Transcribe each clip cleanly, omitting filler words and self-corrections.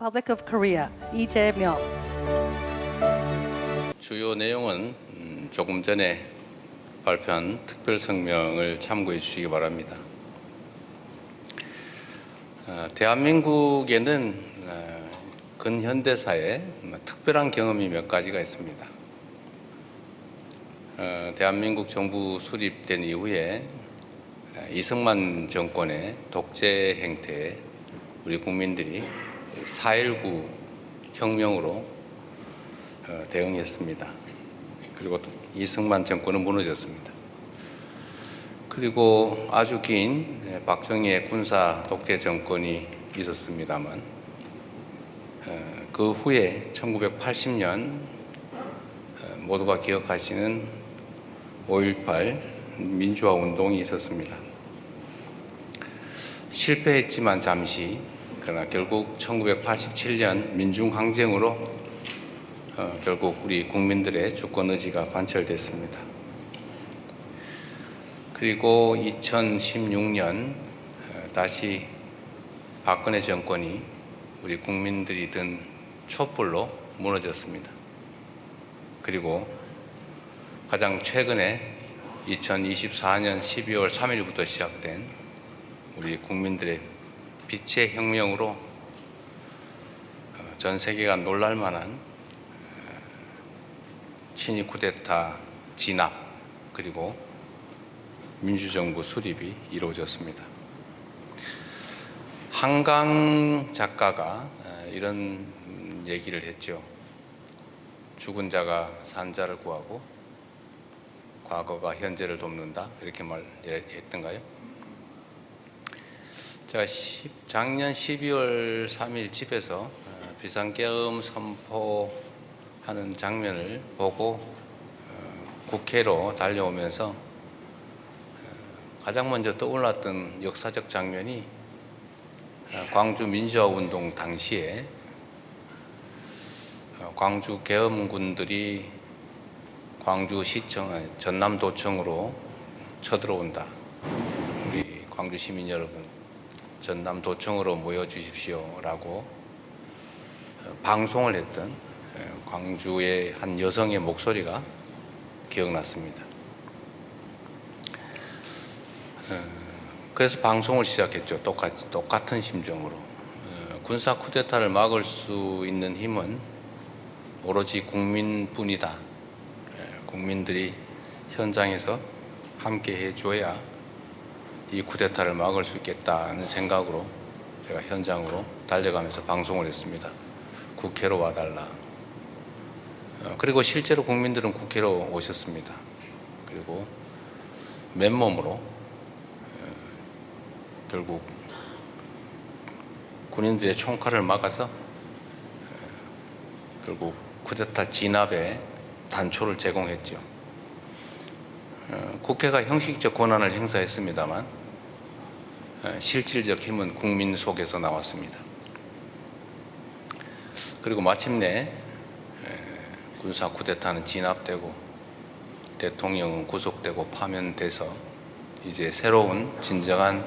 Republic of Korea, Lee Jae-myung. 주요 내용은 조금 전에 발표한 특별 성명을 참고해 주시기 바랍니다. 대한민국에는 근현대사에 특별한 경험이 몇 가지가 있습니다. 대한민국 정부 수립된 이후에 이승만 정권의 독재 행태에 우리 국민들이 4.19 혁명으로 대응했습니다. 그리고 또 이승만 정권은 무너졌습니다. 그리고 아주 긴 박정희의 군사 독재 정권이 있었습니다만 그 후에 1980년 모두가 기억하시는 5.18 민주화 운동이 있었습니다. 실패했지만 잠시, 그러나 결국 1987년 민중항쟁으로 결국 우리 국민들의 주권 의지가 관철됐습니다. 그리고 2016년 다시 박근혜 정권이 우리 국민들이 든 촛불로 무너졌습니다. 그리고 가장 최근에 2024년 12월 3일부터 시작된 우리 국민들의 빛의 혁명으로 전 세계가 놀랄만한 친위 쿠데타 진압 그리고 민주정부 수립이 이루어졌습니다. 한강 작가가 이런 얘기를 했죠. 죽은 자가 산 자를 구하고 과거가 현재를 돕는다, 이렇게 말했던가요? 제가 작년 12월 3일 집에서 비상계엄 선포하는 장면을 보고 국회로 달려오면서 가장 먼저 떠올랐던 역사적 장면이 광주 민주화운동 당시에 광주 계엄군들이 광주시청, 전남도청으로 쳐들어온다. 우리 광주 시민 여러분, 전남도청으로 모여주십시오라고 방송을 했던 광주의 한 여성의 목소리가 기억났습니다. 그래서 방송을 시작했죠. 똑같은 심정으로. 군사 쿠데타를 막을 수 있는 힘은 오로지 국민뿐이다. 국민들이 현장에서 함께 해줘야 이 쿠데타를 막을 수 있겠다는 생각으로 제가 현장으로 달려가면서 방송을 했습니다. 국회로 와달라. 그리고 실제로 국민들은 국회로 오셨습니다. 그리고 맨몸으로 결국 군인들의 총칼을 막아서 결국 쿠데타 진압에 단초를 제공했죠. 국회가 형식적 권한을 행사했습니다만 실질적 힘은 국민 속에서 나왔습니다. 그리고 마침내 군사 쿠데타는 진압되고 대통령은 구속되고 파면돼서 이제 새로운 진정한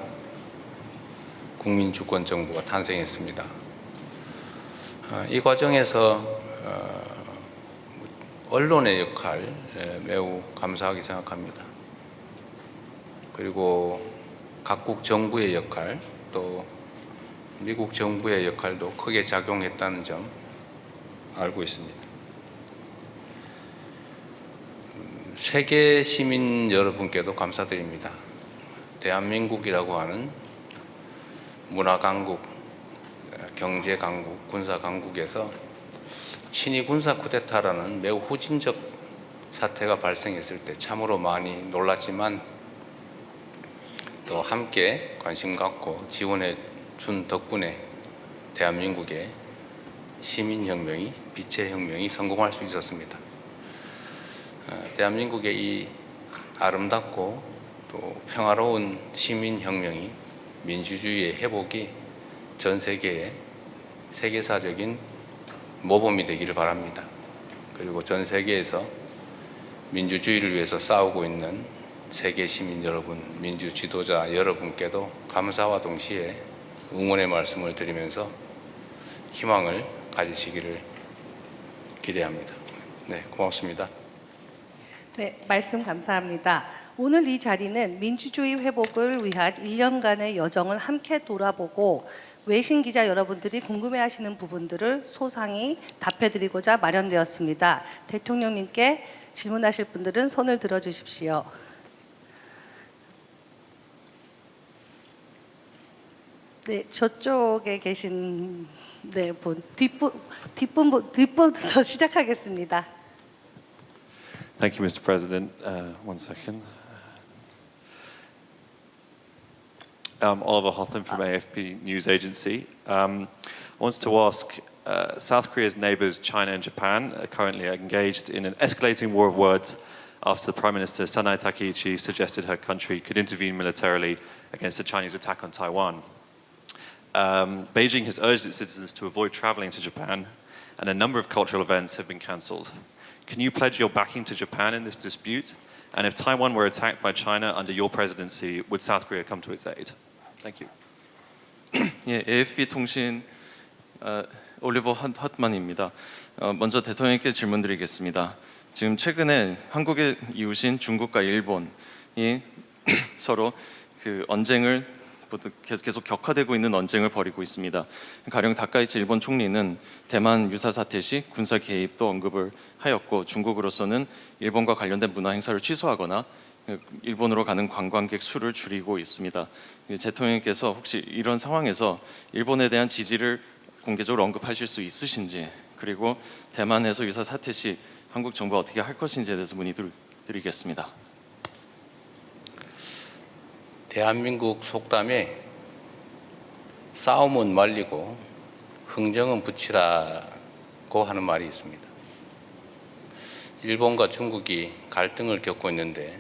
국민주권 정부가 탄생했습니다. 이 과정에서 언론의 역할 매우 감사하게 생각합니다. 그리고 각국 정부의 역할, 또 미국 정부의 역할도 크게 작용했다는 점 알고 있습니다. 세계 시민 여러분께도 감사드립니다. 대한민국이라고 하는 문화강국, 경제강국, 군사강국에서 친위 군사 쿠데타라는 매우 후진적 사태가 발생했을 때 참으로 많이 놀랐지만 또 함께 관심 갖고 지원해 준 덕분에 대한민국의 시민혁명이, 빛의 혁명이 성공할 수 있었습니다. 대한민국의 이 아름답고 또 평화로운 시민혁명이, 민주주의의 회복이 전 세계에 세계사적인 모범이 되기를 바랍니다. 그리고 전 세계에서 민주주의를 위해서 싸우고 있는 세계 시민 여러분, 민주 지도자 여러분께도 감사와 동시에 응원의 말씀을 드리면서 희망을 가지시기를 기대합니다. 네, 고맙습니다. 네, 말씀 감사합니다. 오늘 이 자리는 민주주의 회복을 위한 1년간의 여정을 함께 돌아보고 외신 기자 여러분들이 궁금해하시는 부분들을 소상히 답해드리고자 마련되었습니다. 대통령님께 질문하실 분들은 손을 들어주십시오. 네, 저쪽에 계신 분 뒷분부터 시작하겠습니다. Thank you, Mr. President. One second. Oliver Hotham from AFP News Agency. I wanted to ask, South Korea's neighbors, China and Japan, are currently engaged in an escalating war of words after Prime Minister Sanai Takaichi suggested her country could intervene militarily against the Chinese attack on Taiwan. Beijing has urged its citizens to avoid traveling to Japan, and a number of cultural events have been cancelled. Can you pledge your backing to Japan in this dispute? And if Taiwan were attacked by China under your presidency, would South Korea come to its aid? Thank you. 예, AFP 통신 올리버 헛만입니다. 먼저 대통령께 질문드리겠습니다. 지금 최근에 한국의 이웃인 중국과 일본이 서로 그 언쟁을 계속 격화되고 있는 언쟁을 벌이고 있습니다. 가령 다카이치 일본 총리는 대만 유사 사태 시 군사 개입도 언급을 하였고, 중국으로서는 일본과 관련된 문화 행사를 취소하거나 일본으로 가는 관광객 수를 줄이고 있습니다. 대통령께서 혹시 이런 상황에서 일본에 대한 지지를 공개적으로 언급하실 수 있으신지, 그리고 대만에서 유사 사태 시 한국 정부가 어떻게 할 것인지에 대해서 문의드리겠습니다. 대한민국 속담에 싸움은 말리고 흥정은 붙이라고 하는 말이 있습니다. 일본과 중국이 갈등을 겪고 있는데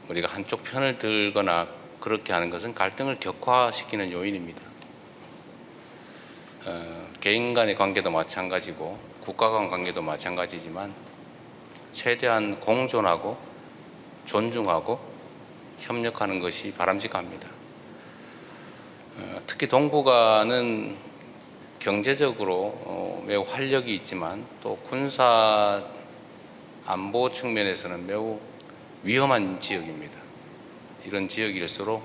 우리가 한쪽 편을 들거나 그렇게 하는 것은 갈등을 격화시키는 요인입니다. 개인 간의 관계도 마찬가지고 국가 간 관계도 마찬가지지만 최대한 공존하고 존중하고 협력하는 것이 바람직합니다. 특히 동북아는 경제적으로 매우 활력이 있지만 또 군사 안보 측면에서는 매우 위험한 지역입니다. 이런 지역일수록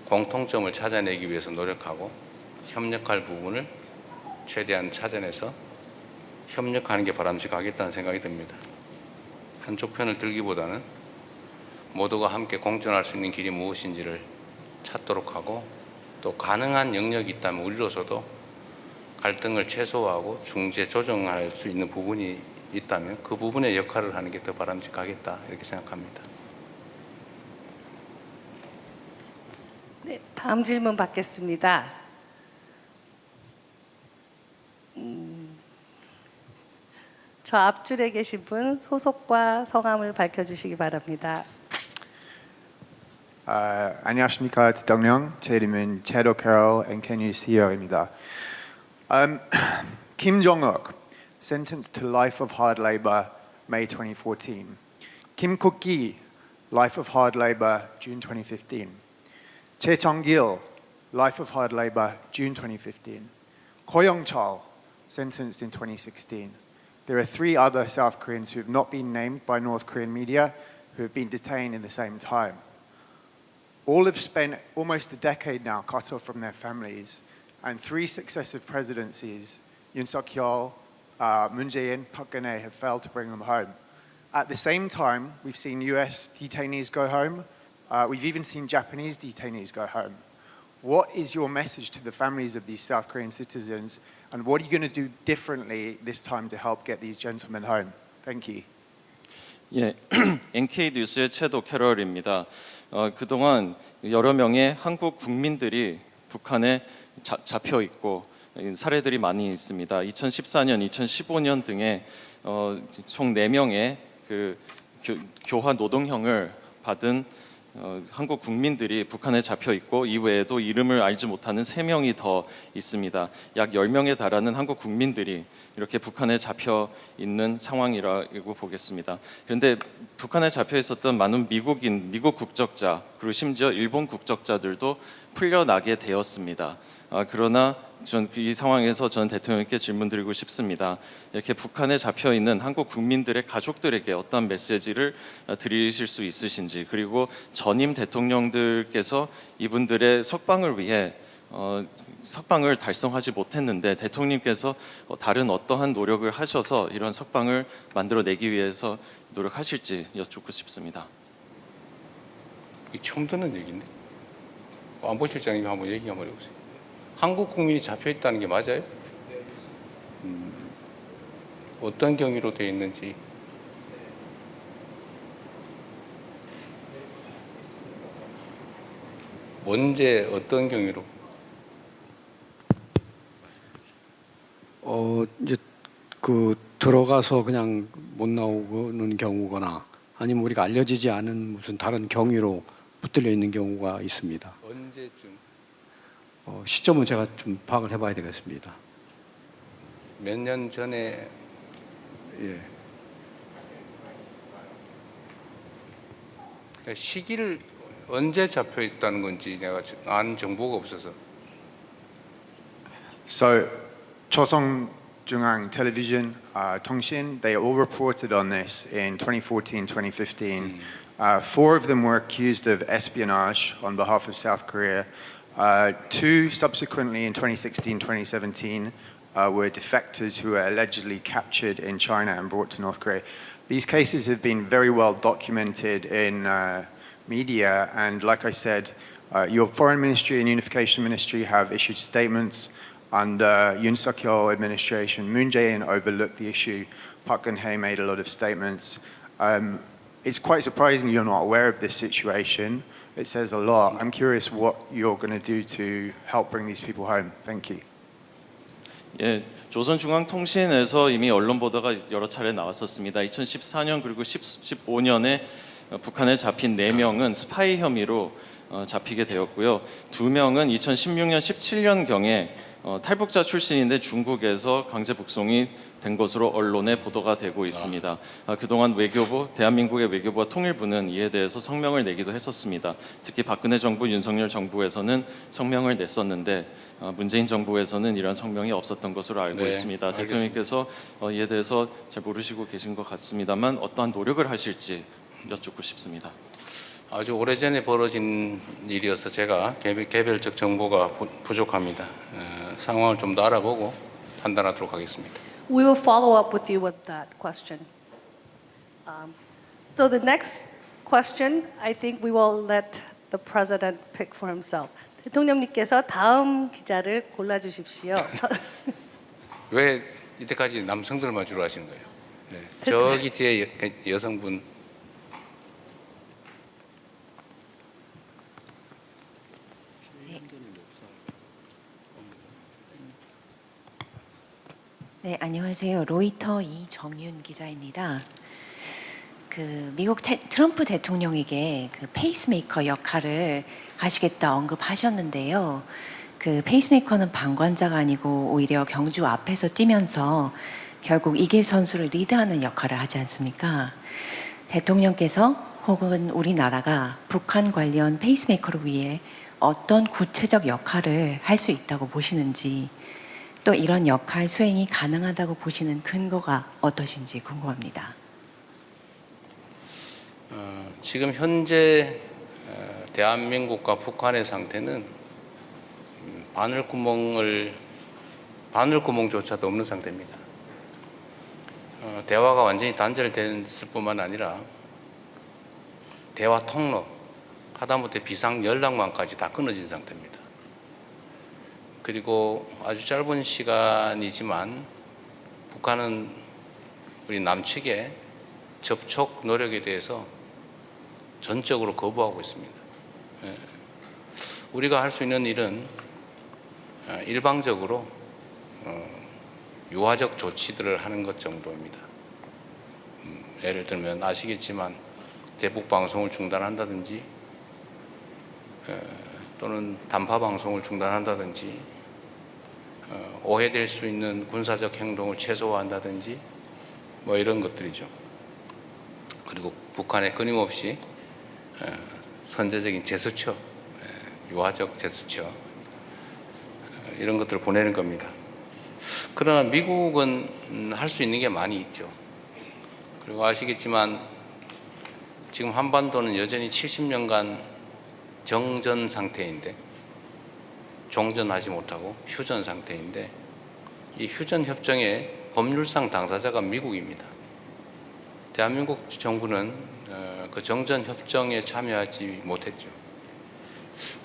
공통점을 찾아내기 위해서 노력하고 협력할 부분을 최대한 찾아내서 협력하는 게 바람직하겠다는 생각이 듭니다. 한쪽 편을 들기보다는 모두가 함께 공존할 수 있는 길이 무엇인지를 찾도록 하고, 또 가능한 영역이 있다면 우리로서도 갈등을 최소화하고 중재 조정할 수 있는 부분이 있다면 그 부분의 역할을 하는 게 더 바람직하겠다, 이렇게 생각합니다. 네, 다음 질문 받겠습니다. 저 앞줄에 계신 분 소속과 성함을 밝혀주시기 바랍니다. 안녕하십니까 대통령. 제 이름은 제도 캐롤 NK뉴 CEO입니다. Kim Jong-ok sentenced to life of hard labor May 2014. Kim Kuk-gi life of hard labor June 2015. Chae Chang-gil life of hard labor June 2015. Ko Young-chol sentenced in 2016. There are 3 other South Koreans who have not been named by North Korean media who have been detained in the same time. All have spent almost a decade now cut off from their families, and 3 successive presidencies, Yoon Suk-yeol, Moon Jae-in, Park Geun-hye, have failed to bring them home. At the same time, we've seen US detainees go home. We've even seen Japanese detainees go home. What is your message to the families of these South Korean citizens, and what are you going to do differently this time to help get these gentlemen home? Thank you. 예, NK 뉴스의 채도 캐럴입니다. 그동안 여러 명의 한국 국민들이 북한에 잡혀 있고 사례들이 많이 있습니다. 2014년, 2015년 등에 총 4명의 그 교화 노동형을 받은 한국 국민들이 북한에 잡혀 있고, 이외에도 이름을 알지 못하는 3명이 더 있습니다. 약 10명에 달하는 한국 국민들이 이렇게 북한에 잡혀 있는 상황이라고 보겠습니다. 그런데 북한에 잡혀 있었던 많은 미국 국적자, 그리고 그리고 심지어 일본 국적자들도 풀려나게 되었습니다. 그러나 전 이 상황에서 저는 대통령께 질문드리고 싶습니다. 이렇게 북한에 잡혀 있는 한국 국민들의 가족들에게 어떤 메시지를 드리실 수 있으신지, 그리고 전임 대통령들께서 이분들의 석방을 위해 석방을 달성하지 못했는데 대통령님께서 다른 어떠한 노력을 하셔서 이런 석방을 만들어내기 위해서 노력하실지 여쭙고 싶습니다. 이게 처음 듣는 얘기인데. 안보실장님 한번 얘기 한번 해보세요. 한국 국민이 잡혀 있다는 게 맞아요? 어떤 경위로 되어 있는지. 언제 어떤 경위로? 이제 그 들어가서 그냥 못 나오는 경우거나 아니면 우리가 알려지지 않은 무슨 다른 경위로 붙들려 있는 경우가 있습니다. 언제쯤? 시점은 제가 좀 파악을 해봐야 되겠습니다. 몇 년 전에? 예. 시기를 언제 잡혀 있다는 건지 내가 아는 정보가 없어서. So, Choson Jungang Television, Tongshin, they all reported on this in 2014, 2015. 4 of them were accused of espionage on behalf of South Korea. 2 subsequently in 2016, 2017 were defectors who were allegedly captured in China and brought to North Korea. These cases have been very well documented in media, and like I said, your Foreign Ministry and Unification Ministry have issued statements. Under Yoon Suk-yeol administration, Moon Jae-in overlooked the issue. Park Geun-hye made a lot of statements. It's quite surprising you're not aware of this situation. It says a lot. I'm curious what you're going to do to help bring these people home. Thank you. 예, 조선중앙통신에서 이미 언론 보도가 여러 차례 나왔었습니다. 2014년 그리고 15년에 북한에 잡힌 4명은 스파이 혐의로 잡히게 되었고요. 2명은 2016년, 17년경에 탈북자 출신인데 중국에서 강제 북송이 된 것으로 언론에 보도가 되고 있습니다. 그동안 외교부, 대한민국의 외교부와 통일부는 이에 대해서 성명을 내기도 했었습니다. 특히 박근혜 정부, 윤석열 정부에서는 성명을 냈었는데 문재인 정부에서는 이런 성명이 없었던 것으로 알고 네, 있습니다. 알겠습니다. 대통령께서 이에 대해서 잘 모르시고 계신 것 같습니다만 어떠한 노력을 하실지 여쭙고 싶습니다. 아주 오래전에 벌어진 일이어서 제가 개별적 정보가 부족합니다. 상황을 좀 더 알아보고 판단하도록 하겠습니다. We will follow up with you with that question. So the next question, I think we will let the president pick for himself. 대통령님께서 다음 기자를 골라주십시오. 왜 이때까지 남성들만 주로 하시는 거예요? 네. 저기 뒤에 여성분. 네, 안녕하세요. 로이터 이정윤 기자입니다. 미국 트럼프 대통령에게 페이스메이커 역할을 하시겠다 언급하셨는데요. 페이스메이커는 방관자가 아니고 오히려 경주 앞에서 뛰면서 결국 이길 선수를 리드하는 역할을 하지 않습니까? 대통령께서 혹은 우리나라가 북한 관련 페이스메이커를 위해 어떤 구체적 역할을 할 수 있다고 보시는지, 또 이런 역할 수행이 가능하다고 보시는 근거가 어떠신지 궁금합니다. 지금 현재 대한민국과 북한의 상태는 바늘구멍조차도 없는 상태입니다. 대화가 완전히 단절됐을 뿐만 아니라 대화 통로, 하다못해 비상 연락망까지 다 끊어진 상태입니다. 그리고 아주 짧은 시간이지만 북한은 우리 남측의 접촉 노력에 대해서 전적으로 거부하고 있습니다. 우리가 할 수 있는 일은 일방적으로 유화적 조치들을 하는 것 정도입니다. 예를 들면 아시겠지만 대북 방송을 중단한다든지 또는 단파 방송을 중단한다든지 오해될 수 있는 군사적 행동을 최소화한다든지 뭐 이런 것들이죠. 그리고 북한에 끊임없이 선제적인 제스처, 유화적 제스처 이런 것들을 보내는 겁니다. 그러나 미국은 할 수 있는 게 많이 있죠. 그리고 아시겠지만 지금 한반도는 여전히 70년간 정전 상태인데, 종전하지 못하고 휴전 상태인데, 이 휴전 협정의 법률상 당사자가 미국입니다. 대한민국 정부는 그 정전 협정에 참여하지 못했죠.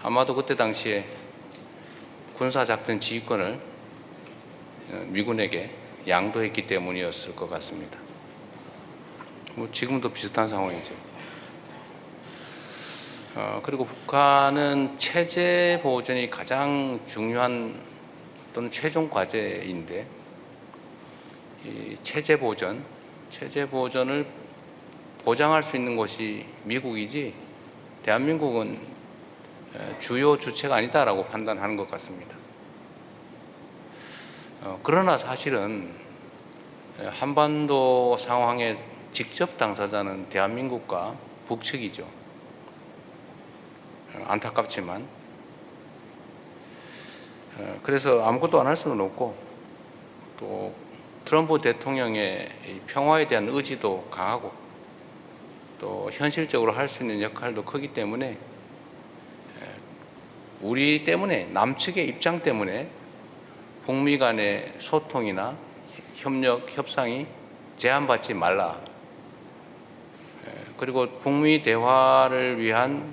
아마도 그때 당시에 군사작전 지휘권을 미군에게 양도했기 때문이었을 것 같습니다. 뭐 지금도 비슷한 상황이죠. 그리고 북한은 체제 보존이 가장 중요한 또는 최종 과제인데, 이 체제 보존을 보장할 수 있는 곳이 미국이지 대한민국은 주요 주체가 아니다라고 판단하는 것 같습니다. 그러나 사실은 한반도 상황의 직접 당사자는 대한민국과 북측이죠. 안타깝지만 그래서 아무것도 안 할 수는 없고, 또 트럼프 대통령의 평화에 대한 의지도 강하고 또 현실적으로 할 수 있는 역할도 크기 때문에 우리 때문에, 남측의 입장 때문에 북미 간의 소통이나 협력, 협상이 제한받지 말라. 그리고 북미 대화를 위한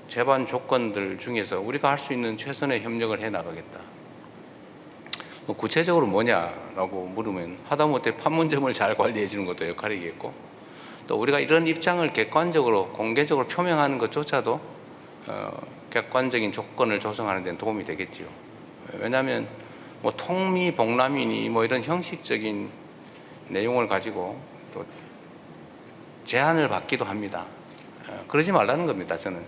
제반 조건들 중에서 우리가 할 수 있는 최선의 협력을 해 나가겠다. 구체적으로 뭐냐라고 물으면 하다못해 판문점을 잘 관리해 주는 것도 역할이겠고, 또 우리가 이런 입장을 객관적으로 공개적으로 표명하는 것조차도 객관적인 조건을 조성하는 데는 도움이 되겠지요. 왜냐하면 뭐 통미 복남이니 뭐 이런 형식적인 내용을 가지고 또 제한을 받기도 합니다. 그러지 말라는 겁니다. 저는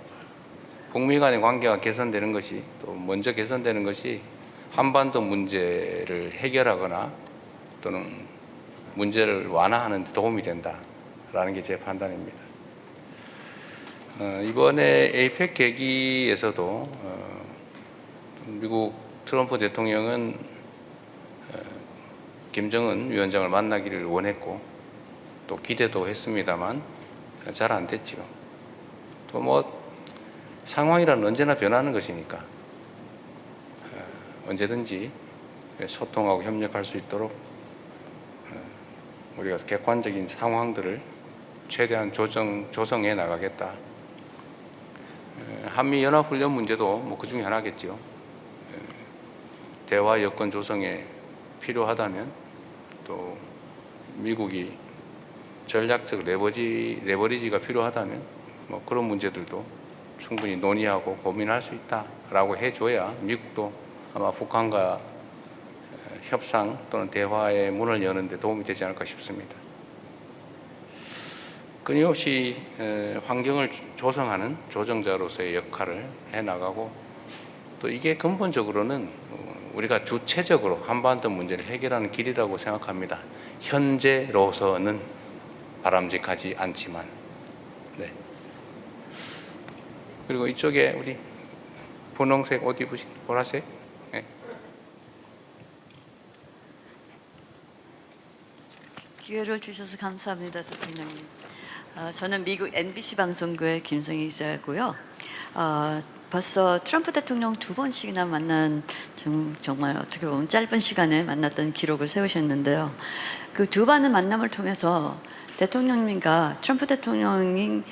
북미 간의 관계가 개선되는 것이, 또 먼저 개선되는 것이 한반도 문제를 해결하거나 또는 문제를 완화하는 데 도움이 된다라는 게 제 판단입니다. 이번에 에이펙 계기에서도 미국 트럼프 대통령은 김정은 위원장을 만나기를 원했고 또 기대도 했습니다만 잘 안 됐죠. 또 뭐 상황이란 언제나 변하는 것이니까 언제든지 소통하고 협력할 수 있도록 우리가 객관적인 상황들을 최대한 조성해 나가겠다. 한미 연합훈련 문제도 뭐 그 중에 하나겠죠. 대화 여건 조성에 필요하다면, 또 미국이 전략적 레버리지가 필요하다면 뭐 그런 문제들도 충분히 논의하고 고민할 수 있다라고 해줘야 미국도 아마 북한과 협상 또는 대화의 문을 여는 데 도움이 되지 않을까 싶습니다. 끊임없이 환경을 조성하는 조정자로서의 역할을 해나가고, 또 이게 근본적으로는 우리가 주체적으로 한반도 문제를 해결하는 길이라고 생각합니다. 현재로서는 바람직하지 않지만. 네. 그리고 이쪽에 우리 분홍색 옷 입으신 보라색. 네. 기회를 주셔서 감사합니다, 대통령님. 저는 미국 NBC 방송국의 김성희 기자고요. 벌써 트럼프 대통령 2번씩이나 만난, 정말 어떻게 보면 짧은 시간에 만났던 기록을 세우셨는데요. 그 2번의 만남을 통해서 대통령님과 트럼프 대통령이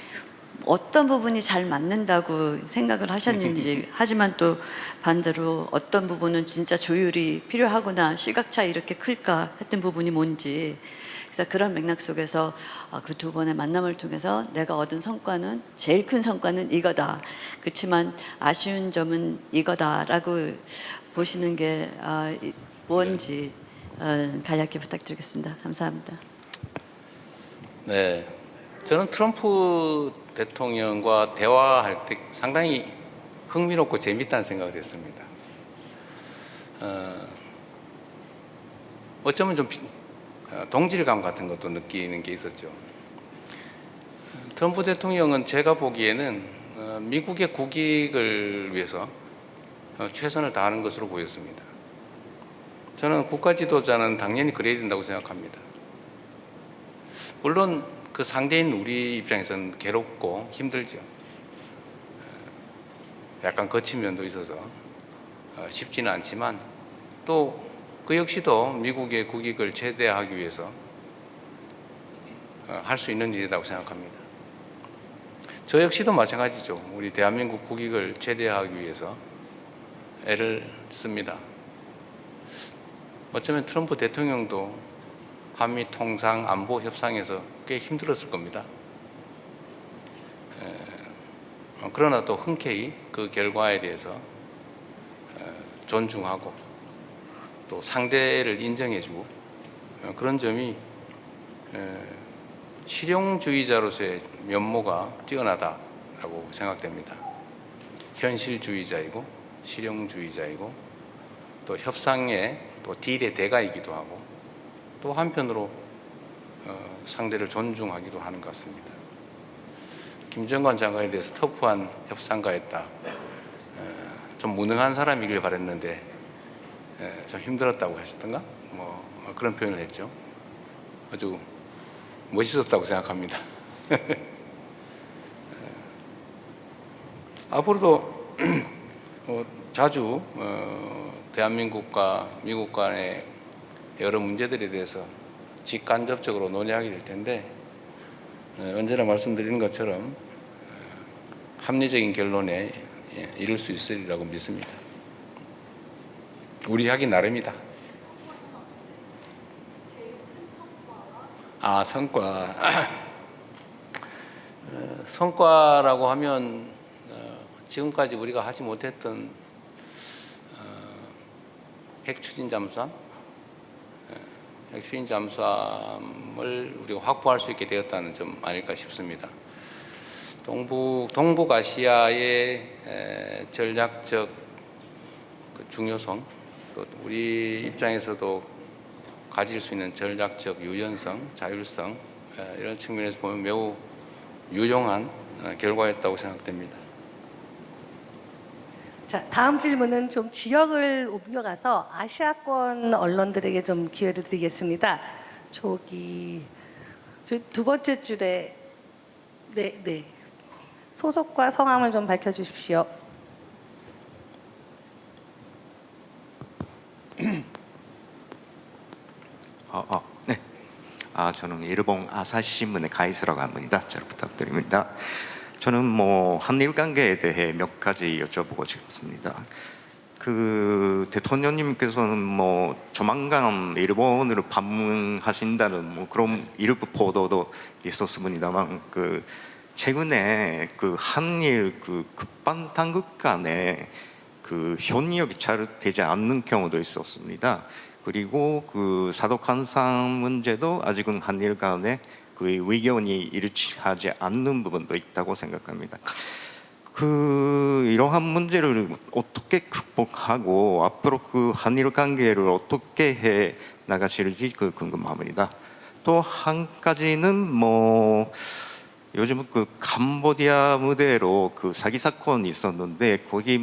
어떤 부분이 잘 맞는다고 생각을 하셨는지, 하지만 또 반대로 어떤 부분은 진짜 조율이 필요하구나, 시각차이 이렇게 클까 했던 부분이 뭔지, 그래서 그런 맥락 속에서 그 2번의 만남을 통해서 내가 얻은 성과는, 제일 큰 성과는 이거다, 그렇지만 아쉬운 점은 이거다라고 보시는 게 뭔지 간략히 부탁드리겠습니다. 감사합니다. 네, 저는 트럼프 대통령과 대화할 때 상당히 흥미롭고 재밌다는 생각을 했습니다. 어쩌면 좀 동질감 같은 것도 느끼는 게 있었죠. 트럼프 대통령은 제가 보기에는 미국의 국익을 위해서 최선을 다하는 것으로 보였습니다. 저는 국가 지도자는 당연히 그래야 된다고 생각합니다. 물론 그 상대인 우리 입장에서는 괴롭고 힘들죠. 약간 거친 면도 있어서 쉽지는 않지만 또 그 역시도 미국의 국익을 최대화하기 위해서 할 수 있는 일이라고 생각합니다. 저 역시도 마찬가지죠. 우리 대한민국 국익을 최대화하기 위해서 애를 씁니다. 어쩌면 트럼프 대통령도 한미 통상 안보 협상에서 꽤 힘들었을 겁니다. 그러나 또 흔쾌히 그 결과에 대해서 존중하고 또 상대를 인정해주고 그런 점이 실용주의자로서의 면모가 뛰어나다라고 생각됩니다. 현실주의자이고 실용주의자이고 또 협상의 또 딜의 대가이기도 하고 또 한편으로 상대를 존중하기도 하는 것 같습니다. 김정관 장관에 대해서 터프한 협상가였다. 좀 무능한 사람이길 바랬는데 좀 힘들었다고 하셨던가? 뭐 그런 표현을 했죠. 아주 멋있었다고 생각합니다. 앞으로도 자주 대한민국과 미국 간의 여러 문제들에 대해서 직간접적으로 논의하게 될 텐데 언제나 말씀드리는 것처럼 합리적인 결론에 이를 수 있으리라고 믿습니다. 우리 하기 나름이다. 성과. 성과라고 하면 지금까지 우리가 하지 못했던 핵추진 잠수함, 핵추진 잠수함을 우리가 확보할 수 있게 되었다는 점 아닐까 싶습니다. 동북아시아의 전략적 중요성, 또 우리 입장에서도 가질 수 있는 전략적 유연성, 자율성 이런 측면에서 보면 매우 유용한 결과였다고 생각됩니다. 자, 다음 질문은 좀 지역을 옮겨가서 아시아권 언론들에게 좀 기회를 드리겠습니다. 저기 두 번째 줄에 네. 소속과 성함을 좀 밝혀주십시오. 네. 저는 일본 아사히신문의 가이스라고 합니다. 잘 부탁드립니다. 저는 한일 관계에 대해 몇 가지 여쭤보고 싶습니다. 그 대통령님께서는 조만간 일본으로 방문하신다는 그런 일부 보도도 있었습니다만 최근에 한일 급반 당국 간에 협력이 잘 되지 않는 경우도 있었습니다. 그리고 사독한산 문제도 아직은 한일 간에 의견이 일치하지 않는 부분도 있다고 생각합니다. 이러한 문제를 어떻게 극복하고 앞으로 한일 관계를 어떻게 해 나가실지 궁금합니다. 또 한 가지는 요즘 캄보디아 무대로 사기 사건이 있었는데 거기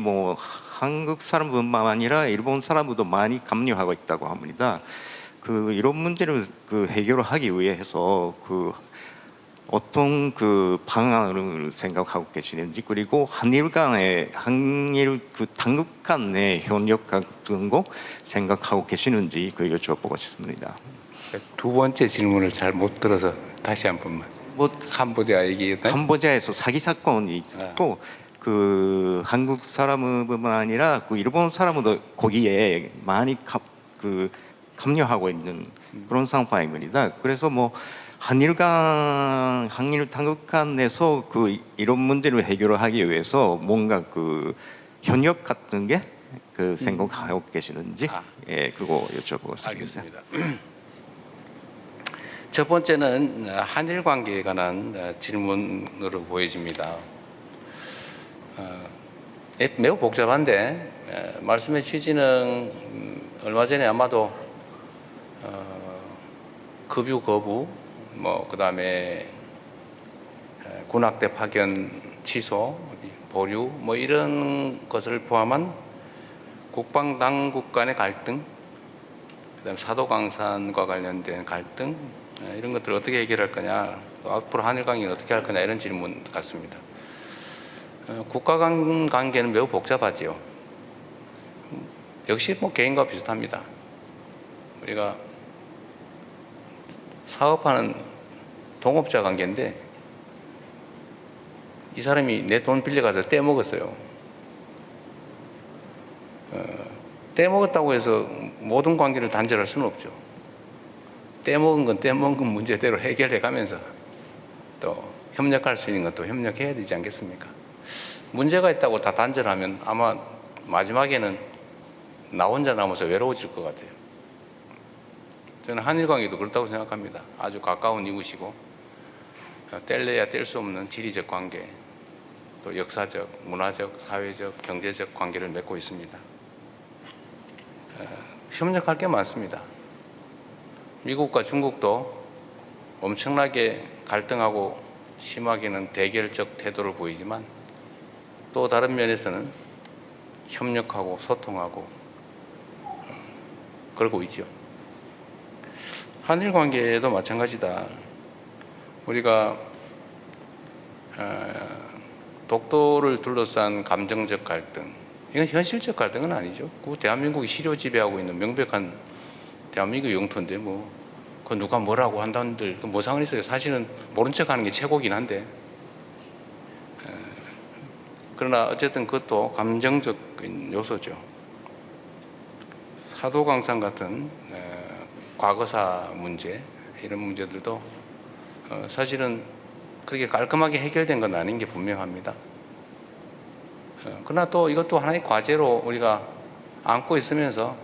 한국 사람뿐만 아니라 일본 사람들도 많이 감염하고 있다고 합니다. 이런 문제를 해결하기 위해서 어떤 방안을 생각하고 계시는지, 그리고 한일 당국 간의 협력 같은 거 생각하고 계시는지 여쭤보고 싶습니다. 두 번째 질문을 잘 못 들어서 다시 한 번만. 캄보디아 얘기했다. 캄보디아에서 사기 사건이 있고 한국 사람뿐만 아니라 일본 사람도 거기에 많이 감염하고 있는 그런 상황입니다. 그래서 한일 당국 간에서 이런 문제를 해결하기 위해서 뭔가 협력 같은 게 생각하고 계시는지 그거 여쭤보고 싶습니다. 알겠습니다. 첫 번째는 한일 관계에 관한 질문으로 보여집니다. 매우 복잡한데 말씀의 취지는 얼마 전에 아마도 급유 거부, 그다음에 군악대 파견 취소, 보류 뭐 이런 것을 포함한 국방 당국 간의 갈등, 그다음 사도강산과 관련된 갈등 이런 것들을 어떻게 해결할 거냐, 또 앞으로 한일 관계는 어떻게 할 거냐 이런 질문 같습니다. 국가 간 관계는 매우 복잡하지요. 역시 뭐 개인과 비슷합니다. 우리가 사업하는 동업자 관계인데 이 사람이 내 돈 빌려가서 떼먹었어요. 떼먹었다고 해서 모든 관계를 단절할 수는 없죠. 떼먹은 건 떼먹은 문제대로 해결해 가면서 또 협력할 수 있는 것도 협력해야 되지 않겠습니까? 문제가 있다고 다 단절하면 아마 마지막에는 나 혼자 남아서 외로워질 것 같아요. 저는 한일 관계도 그렇다고 생각합니다. 아주 가까운 이웃이고 뗄래야 뗄 수 없는 지리적 관계, 또 역사적, 문화적, 사회적, 경제적 관계를 맺고 있습니다. 협력할 게 많습니다. 미국과 중국도 엄청나게 갈등하고 심하게는 대결적 태도를 보이지만 또 다른 면에서는 협력하고 소통하고 그러고 있죠. 한일 관계도 마찬가지다. 우리가 독도를 둘러싼 감정적 갈등, 이건 현실적 갈등은 아니죠. 그 대한민국이 시료 지배하고 있는 명백한 대한민국 영토인데 뭐 그 누가 뭐라고 한다는들 뭐 상관 있어요. 사실은 모른 척하는 게 최고긴 한데 그러나 어쨌든 그것도 감정적인 요소죠. 사도강산 같은 과거사 문제 이런 문제들도 사실은 그렇게 깔끔하게 해결된 건 아닌 게 분명합니다. 그러나 또 이것도 하나의 과제로 우리가 안고 있으면서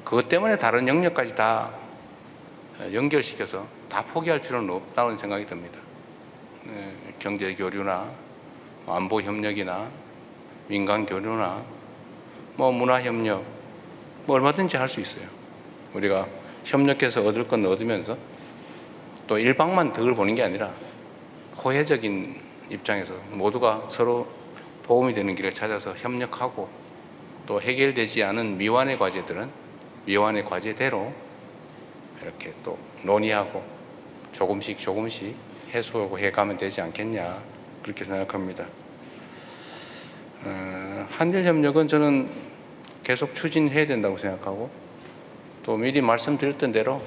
그것 때문에 다른 영역까지 다 연결시켜서 다 포기할 필요는 없다는 생각이 듭니다. 경제 교류나 안보 협력이나 민간 교류나 뭐 문화 협력 뭐 얼마든지 할 수 있어요. 우리가 협력해서 얻을 건 얻으면서 또 일방만 덕을 보는 게 아니라 호혜적인 입장에서 모두가 서로 도움이 되는 길을 찾아서 협력하고 또 해결되지 않은 미완의 과제들은 미완의 과제대로 이렇게 또 논의하고 조금씩 해소하고 해가면 되지 않겠냐 그렇게 생각합니다. 한일 협력은 저는 계속 추진해야 된다고 생각하고 또 미리 말씀드렸던 대로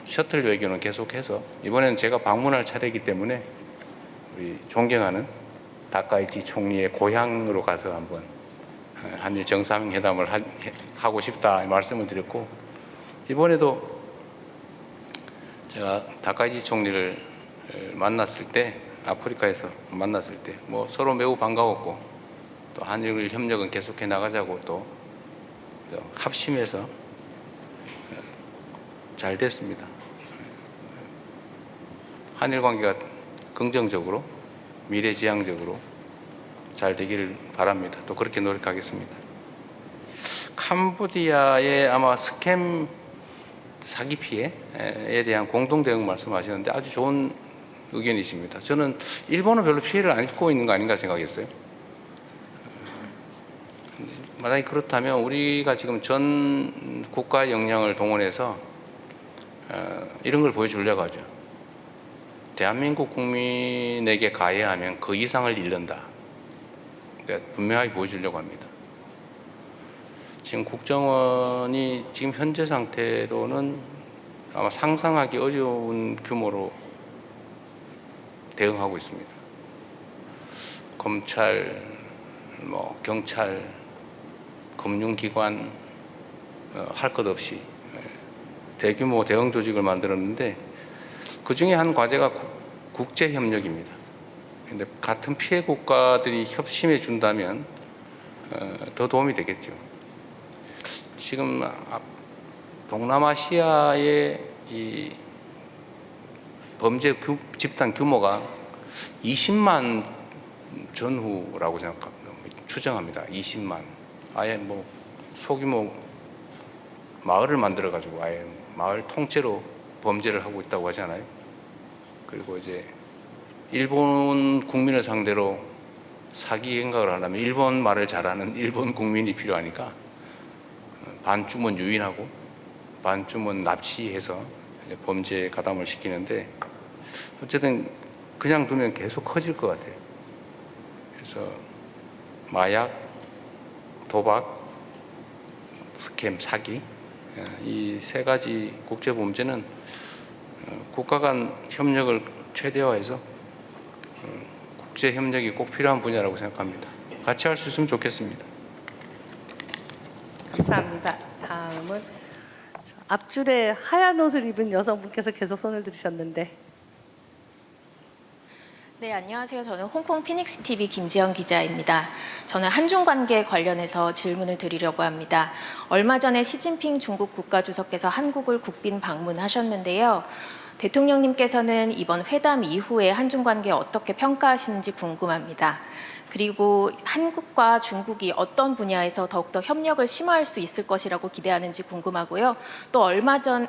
셔틀 외교는 계속해서 이번에는 제가 방문할 차례이기 때문에 우리 존경하는 다카이치 총리의 고향으로 가서 한번 한일 정상회담을 하고 싶다 말씀을 드렸고 이번에도 제가 다카이치 총리를 만났을 때 아프리카에서 만났을 때 뭐 서로 매우 반가웠고 또 한일 협력은 계속해 나가자고 또 합심해서 잘 됐습니다. 한일 관계가 긍정적으로 미래지향적으로 잘 되기를 바랍니다. 또 그렇게 노력하겠습니다. 캄보디아의 아마 스캠 사기 피해에 대한 공동 대응 말씀하시는데 아주 좋은 의견이십니다. 저는 일본은 별로 피해를 안 입고 있는 거 아닌가 생각했어요. 만약에 그렇다면 우리가 지금 전 국가 역량을 동원해서 이런 걸 보여주려고 하죠. 대한민국 국민에게 가해하면 그 이상을 잃는다. 분명하게 보여주려고 합니다. 지금 국정원이 지금 현재 상태로는 아마 상상하기 어려운 규모로 대응하고 있습니다. 검찰, 뭐 경찰, 금융기관 할 것 없이 대규모 대응 조직을 만들었는데 그 중에 한 과제가 국제 협력입니다. 근데 같은 피해 국가들이 협심해 준다면 더 도움이 되겠죠. 지금 동남아시아의 이 범죄 집단 규모가 20만 전후라고 생각합니다. 추정합니다. 20만. 아예 뭐 소규모 마을을 만들어 가지고 아예 마을 통째로 범죄를 하고 있다고 하잖아요. 그리고 이제 일본 국민을 상대로 사기 행각을 하려면 일본 말을 잘하는 일본 국민이 필요하니까 반쯤은 유인하고 반쯤은 납치해서 범죄에 가담을 시키는데 어쨌든 그냥 두면 계속 커질 것 같아요. 그래서 마약, 도박, 스캠, 사기 이 세 가지 국제 범죄는 국가 간 협력을 최대화해서 국제 협력이 꼭 필요한 분야라고 생각합니다. 같이 할 수 있으면 좋겠습니다. 감사합니다. 다음은 앞줄에 하얀 옷을 입은 여성분께서 계속 손을 들으셨는데. 네, 안녕하세요. 저는 홍콩 피닉스 TV 김지연 기자입니다. 저는 한중 관계 관련해서 질문을 드리려고 합니다. 얼마 전에 시진핑 중국 국가주석께서 한국을 국빈 방문하셨는데요. 대통령님께서는 이번 회담 이후에 한중 관계 어떻게 평가하시는지 궁금합니다. 그리고 한국과 중국이 어떤 분야에서 더욱더 협력을 심화할 수 있을 것이라고 기대하는지 궁금하고요. 또 얼마 전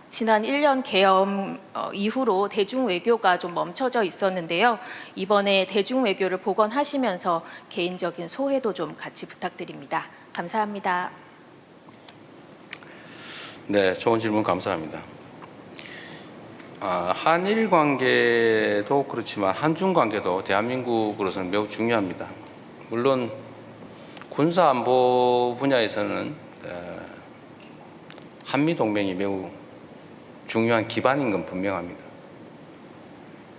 지난 1년 계엄 이후로 대중 외교가 좀 멈춰져 있었는데요. 이번에 대중 외교를 복원하시면서 개인적인 소회도 좀 같이 부탁드립니다. 감사합니다. 네, 좋은 질문 감사합니다. 한일 관계도 그렇지만 한중 관계도 대한민국으로서는 매우 중요합니다. 물론 군사 안보 분야에서는 한미 동맹이 매우 중요한 기반인 건 분명합니다.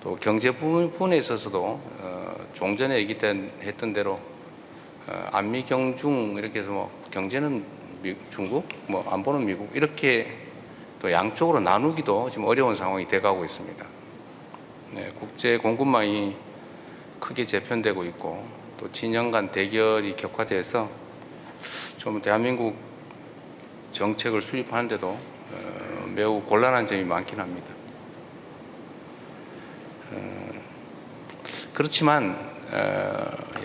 또 경제 부분에 있어서도 좀 전에 했던 대로 안미 경중 이렇게 해서 뭐 경제는 중국, 뭐 안보는 미국 이렇게 또 양쪽으로 나누기도 지금 어려운 상황이 돼가고 있습니다. 네, 국제 공급망이 크게 재편되고 있고 또 진영 간 대결이 격화돼서 좀 대한민국 정책을 수립하는데도 매우 곤란한 점이 많긴 합니다. 그렇지만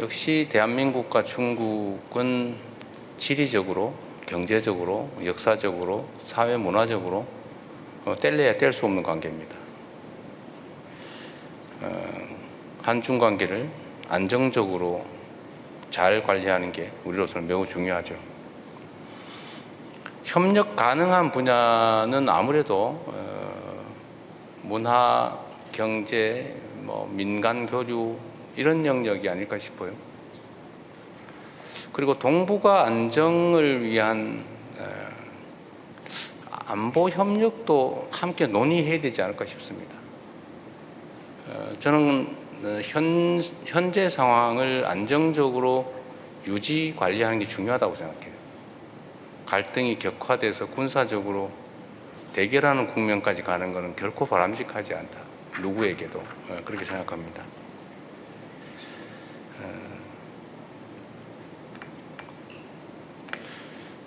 역시 대한민국과 중국은 지리적으로, 경제적으로, 역사적으로, 사회 문화적으로 뗄래야 뗄 수 없는 관계입니다. 한중 관계를 안정적으로 잘 관리하는 게 우리로서는 매우 중요하죠. 협력 가능한 분야는 아무래도 문화, 경제, 뭐 민간 교류 이런 영역이 아닐까 싶어요. 그리고 동북아 안정을 위한 안보 협력도 함께 논의해야 되지 않을까 싶습니다. 저는 현재 상황을 안정적으로 유지 관리하는 게 중요하다고 생각해요. 갈등이 격화돼서 군사적으로 대결하는 국면까지 가는 것은 결코 바람직하지 않다. 누구에게도 그렇게 생각합니다.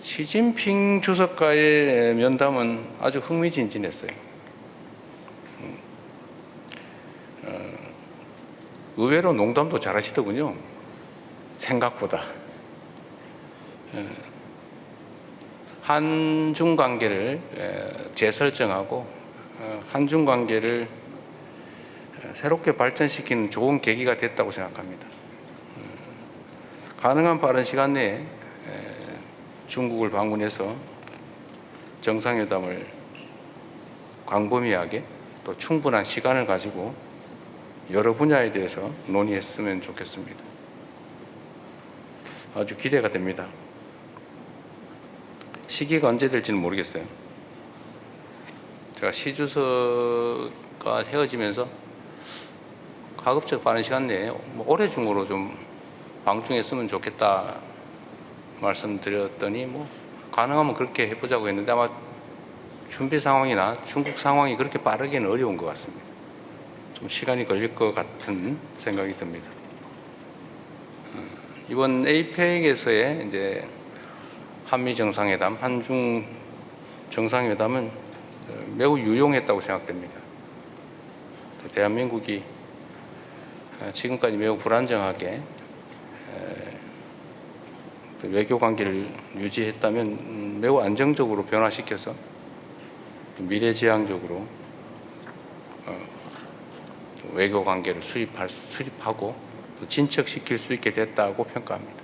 시진핑 주석과의 면담은 아주 흥미진진했어요. 의외로 농담도 잘하시더군요. 생각보다. 한중 관계를 재설정하고 한중 관계를 새롭게 발전시키는 좋은 계기가 됐다고 생각합니다. 가능한 빠른 시간 내에 중국을 방문해서 정상회담을 광범위하게 또 충분한 시간을 가지고 여러 분야에 대해서 논의했으면 좋겠습니다. 아주 기대가 됩니다. 시기가 언제 될지는 모르겠어요. 제가 시 주석과 헤어지면서 가급적 빠른 시간 내에 올해 중으로 좀 방중했으면 좋겠다 말씀드렸더니 뭐 가능하면 그렇게 해보자고 했는데 아마 준비 상황이나 중국 상황이 그렇게 빠르게는 어려운 것 같습니다. 좀 시간이 걸릴 것 같은 생각이 듭니다. 이번 에이펙에서의 이제 한미 정상회담, 한중 정상회담은 매우 유용했다고 생각됩니다. 대한민국이 지금까지 매우 불안정하게 외교 관계를 유지했다면 매우 안정적으로 변화시켜서 미래지향적으로 외교 관계를 수립하고 또 진척시킬 수 있게 됐다고 평가합니다.